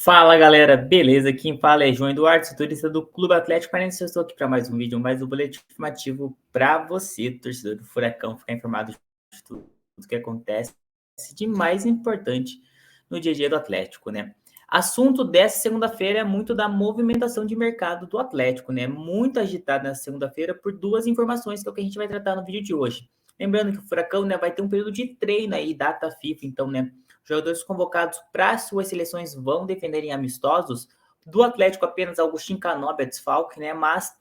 Fala galera, beleza? Quem fala é João Eduardo, setorista do Clube Atlético Paranaense. Eu estou aqui para mais um vídeo, mais um boletim informativo para você, torcedor do Furacão, ficar informado de tudo que acontece de mais importante no dia a dia do Atlético, né? Assunto dessa segunda-feira é muito da movimentação de mercado do Atlético, né? Muito agitado nessa segunda-feira por duas informações que é o que a gente vai tratar no vídeo de hoje. Lembrando que o Furacão, né, vai ter um período de treino aí, data FIFA, então, né? Jogadores convocados para suas seleções vão defender em amistosos. Do Atlético, apenas Agostinho Canóbia é desfalque, né? Mas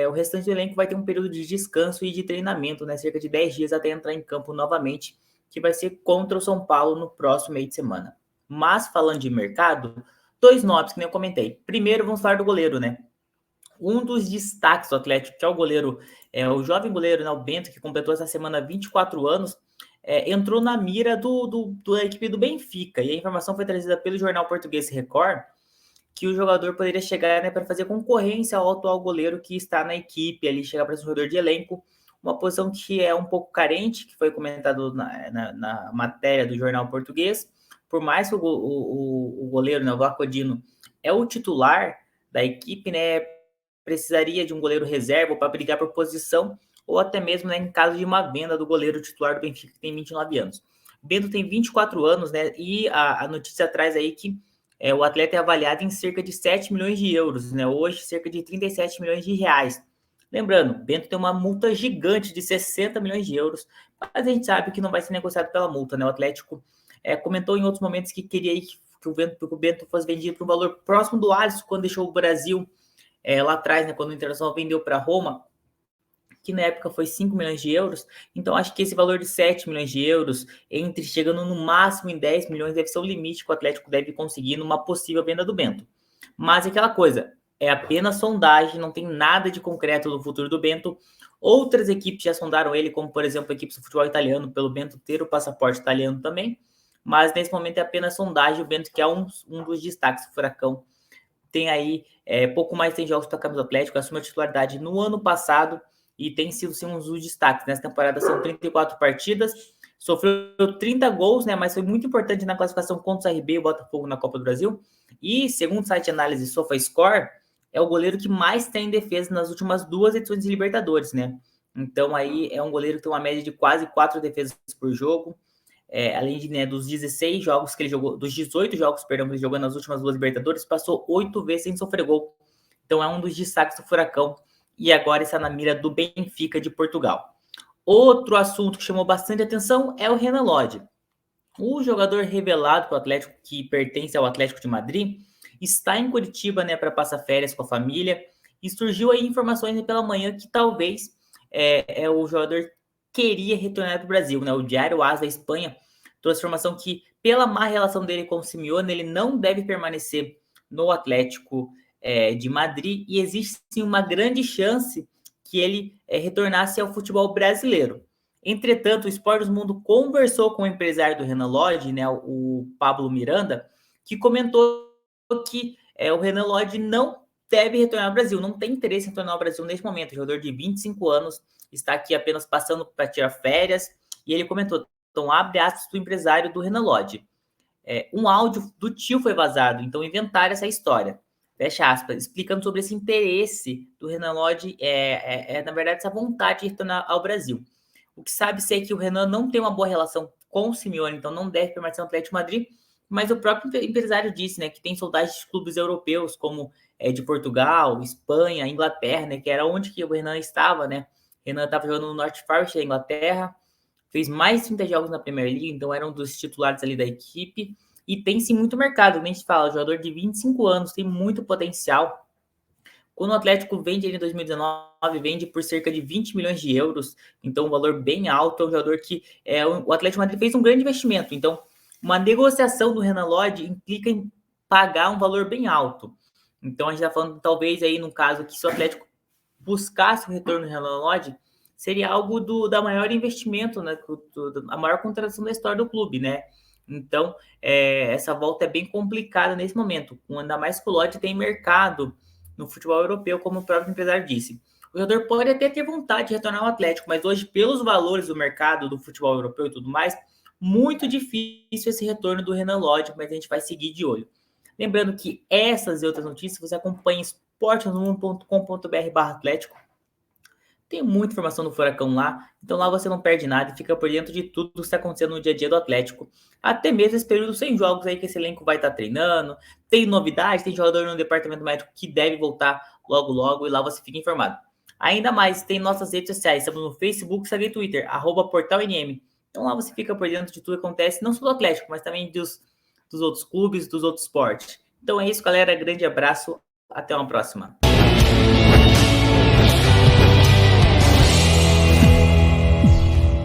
o restante do elenco vai ter um período de descanso e de treinamento, né? Cerca de 10 dias até entrar em campo novamente, que vai ser contra o São Paulo no próximo meio de semana. Mas, falando de mercado, dois nomes que nem eu comentei. Primeiro, vamos falar do goleiro, né? Um dos destaques do Atlético, que é o goleiro, o jovem goleiro, né, o Bento, que completou essa semana 24 anos, entrou na mira da equipe do Benfica. E a informação foi trazida pelo jornal português Record, que o jogador poderia chegar, né, para fazer concorrência ao atual goleiro que está na equipe, ali chegar para ser um jogador de elenco, uma posição que é um pouco carente, que foi comentado na matéria do jornal português. Por mais que o goleiro, né, o Vacodino, é o titular da equipe, né, precisaria de um goleiro reserva para brigar por posição, ou até mesmo, né, em caso de uma venda do goleiro titular do Benfica, que tem 29 anos. Bento tem 24 anos, né, e a notícia traz aí que o atleta é avaliado em cerca de 7 milhões de euros, né, hoje cerca de 37 milhões de reais. Lembrando, Bento tem uma multa gigante de 60 milhões de euros, mas a gente sabe que não vai ser negociado pela multa, né? O Atlético comentou em outros momentos que queria que o Bento fosse vendido por um valor próximo do Alisson quando deixou o Brasil lá atrás, né, quando o Internacional vendeu para Roma, que na época foi 5 milhões de euros. Então, acho que esse valor de 7 milhões de euros, chegando no máximo em 10 milhões, deve ser o limite que o Atlético deve conseguir numa possível venda do Bento. Mas é aquela coisa, é apenas sondagem, não tem nada de concreto do futuro do Bento. Outras equipes já sondaram ele, como por exemplo a equipe do futebol italiano, pelo Bento ter o passaporte italiano também. Mas nesse momento é apenas sondagem. O Bento, que é um dos destaques do Furacão, tem aí pouco mais de 100 jogos para a camisa do Atlético, assumiu a titularidade no ano passado e tem sido sim, um dos destaques. Nessa temporada são 34 partidas, sofreu 30 gols, né, mas foi muito importante na classificação contra o CRB e o Botafogo na Copa do Brasil. E, segundo o site de análise SofaScore, é o goleiro que mais tem defesa nas últimas duas edições de Libertadores, né? Então aí é um goleiro que tem uma média de quase 4 defesas por jogo. Além de, né, dos 16 jogos que ele jogou, dos 18 jogos, perdão, que ele jogou nas últimas duas Libertadores, passou 8 vezes sem sofrer gol. Então é um dos destaques do Furacão e agora está na mira do Benfica de Portugal. Outro assunto que chamou bastante atenção é o Renan Lodge. O jogador revelado para o Atlético, que pertence ao Atlético de Madrid, está em Curitiba, né, para passar férias com a família, e surgiu aí informações pela manhã que talvez o jogador queria retornar para o Brasil, né? O Diário AS da Espanha trouxe informação que, pela má relação dele com o Simeone, ele não deve permanecer no Atlético de Madrid, e existe sim uma grande chance que ele retornasse ao futebol brasileiro. Entretanto, o Esportes Mundo conversou com o empresário do Renan Lodge, né, o Pablo Miranda, que comentou que o Renan Lodge não deve retornar ao Brasil, não tem interesse em retornar ao Brasil neste momento. O jogador de 25 anos está aqui apenas passando para tirar férias, e ele comentou, então abre aspas do empresário do Renan Lodge. Um áudio do tio foi vazado, então inventaram essa história. Fecha aspas, explicando sobre esse interesse do Renan Lodge, na verdade, essa vontade de retornar ao Brasil. O que sabe-se é que o Renan não tem uma boa relação com o Simeone, então não deve permanecer no Atlético de Madrid, mas o próprio empresário disse, né, que tem saudades de clubes europeus, como de Portugal, Espanha, Inglaterra, né, que era onde que o Renan estava, né? O Renan estava jogando no North Forest da Inglaterra, fez mais de 30 jogos na Premier League, então era um dos titulares ali da equipe, e tem sim muito mercado, nem se fala, jogador de 25 anos, tem muito potencial. Quando o Atlético vende ele em 2019, vende por cerca de 20 milhões de euros, então um valor bem alto, é um jogador que o Atlético Madrid fez um grande investimento, então uma negociação do Renan Lodge implica em pagar um valor bem alto. Então a gente está falando talvez aí no caso que se o Atlético buscasse o retorno do Renan Lodge, seria algo da maior investimento, né, a maior contratação da história do clube, né? Então, essa volta é bem complicada nesse momento, ainda mais que o Lodge tem mercado no futebol europeu, como o próprio empresário disse. O jogador pode até ter vontade de retornar ao Atlético, mas hoje, pelos valores do mercado, do futebol europeu e tudo mais, muito difícil esse retorno do Renan Lodge, mas a gente vai seguir de olho. Lembrando que essas e outras notícias você acompanha em esporte1.com.br/atlético. Tem muita informação do Furacão lá, então lá você não perde nada e fica por dentro de tudo que está acontecendo no dia a dia do Atlético. Até mesmo esse período sem jogos aí que esse elenco vai estar treinando. Tem novidade, tem jogador no departamento médico que deve voltar logo logo e lá você fica informado. Ainda mais, tem nossas redes sociais, estamos no Facebook, Instagram e Twitter, @portalNM. Então lá você fica por dentro de tudo que acontece, não só do Atlético, mas também dos outros clubes, dos outros esportes. Então é isso, galera. Grande abraço, até uma próxima.